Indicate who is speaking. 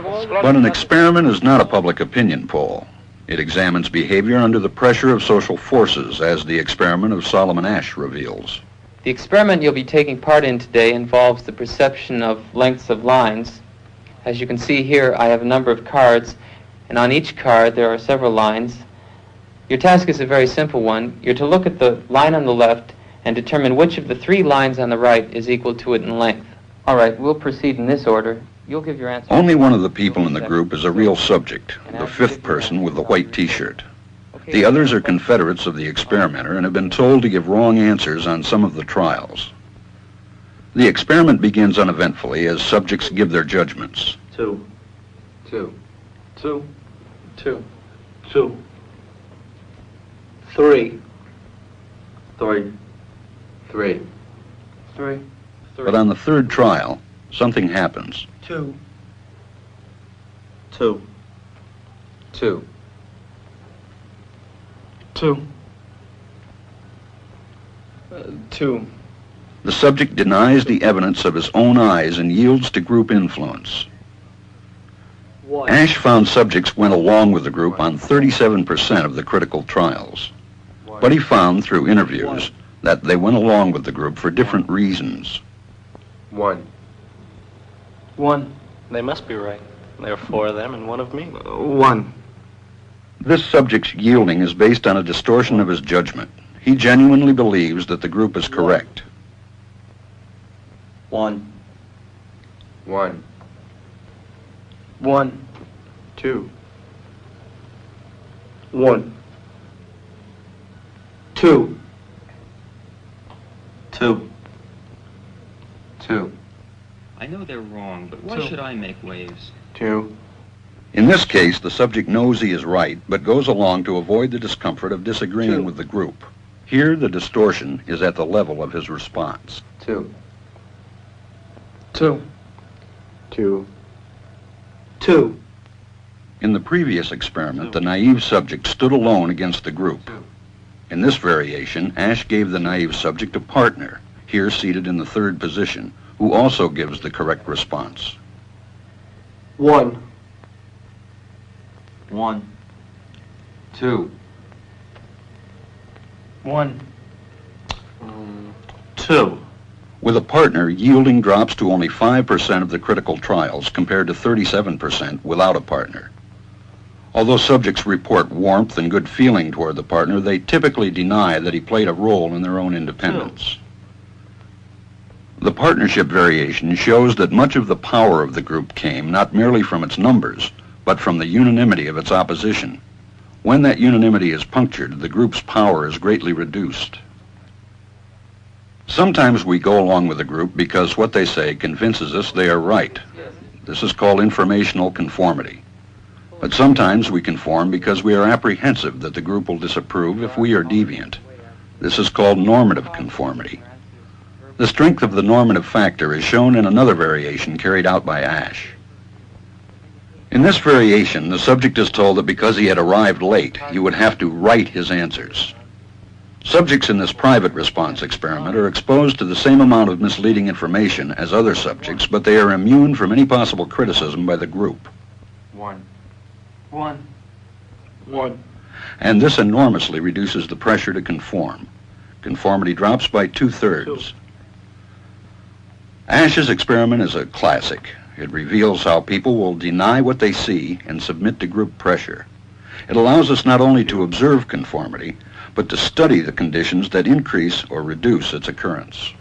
Speaker 1: But an experiment is not a public opinion poll. It examines behavior under the pressure of social forces, as the experiment of Solomon Asch reveals.
Speaker 2: The experiment you'll be taking part in today involves the perception of lengths of lines. As you can see here, I have a number of cards, and on each card there are several lines. Your task is a very simple one. You're to look at the line on the left and determine which of the three lines on the right is equal to it in length. All right, we'll proceed in this order. You'll give your answer.
Speaker 1: Only one of the people in the group is a real subject, the fifth person with the white T-shirt. The others are confederates of the experimenter and have been told to give wrong answers on some of the trials. The experiment begins uneventfully as subjects give their judgments.
Speaker 3: 2. 2. 2.
Speaker 2: 2.
Speaker 3: 2. 3. 3. 3.
Speaker 2: 3.
Speaker 1: But on the third trial, something happens.
Speaker 3: 2. 2.
Speaker 2: 2.
Speaker 3: 2.
Speaker 2: 2.
Speaker 1: The subject denies the evidence of his own eyes and yields to group influence.
Speaker 3: 1.
Speaker 1: Asch found subjects went along with the group on 37% of the critical trials. But he found through interviews that they went along with the group for different reasons.
Speaker 3: 1.
Speaker 2: 1.
Speaker 4: They must be right. There are 4 of them and 1 of me.
Speaker 3: 1.
Speaker 1: This subject's yielding is based on a distortion of his judgment. He genuinely believes that the group is correct.
Speaker 3: 1. 1.
Speaker 2: 1.
Speaker 3: 2. 1. 2. 2. 2.
Speaker 5: I know they're wrong, but why should I make waves?
Speaker 3: 2.
Speaker 1: In this case, the subject knows he is right, but goes along to avoid the discomfort of disagreeing with the group. Here, the distortion is at the level of his response.
Speaker 3: 2.
Speaker 2: 2.
Speaker 3: 2. 2.
Speaker 1: In the previous experiment, the naive subject stood alone against the group. In this variation, Asch gave the naive subject a partner, here seated in the third position, who also gives the correct response.
Speaker 3: 1.
Speaker 2: 1. 2. 1.
Speaker 3: 2.
Speaker 1: With a partner, yielding drops to only 5% of the critical trials compared to 37% without a partner. Although subjects report warmth and good feeling toward the partner, they typically deny that he played a role in their own independence. The partnership variation shows that much of the power of the group came not merely from its numbers, but from the unanimity of its opposition. When that unanimity is punctured, the group's power is greatly reduced. Sometimes we go along with the group because what they say convinces us they are right. This is called informational conformity. But sometimes we conform because we are apprehensive that the group will disapprove if we are deviant. This is called normative conformity. The strength of the normative factor is shown in another variation carried out by Asch. In this variation, the subject is told that because he had arrived late, he would have to write his answers. Subjects in this private response experiment are exposed to the same amount of misleading information as other subjects, but they are immune from any possible criticism by the group.
Speaker 3: 1.
Speaker 2: 1.
Speaker 3: 1.
Speaker 1: And this enormously reduces the pressure to conform. Conformity drops by 2/3. Asch's experiment is a classic. It reveals how people will deny what they see and submit to group pressure. It allows us not only to observe conformity, but to study the conditions that increase or reduce its occurrence.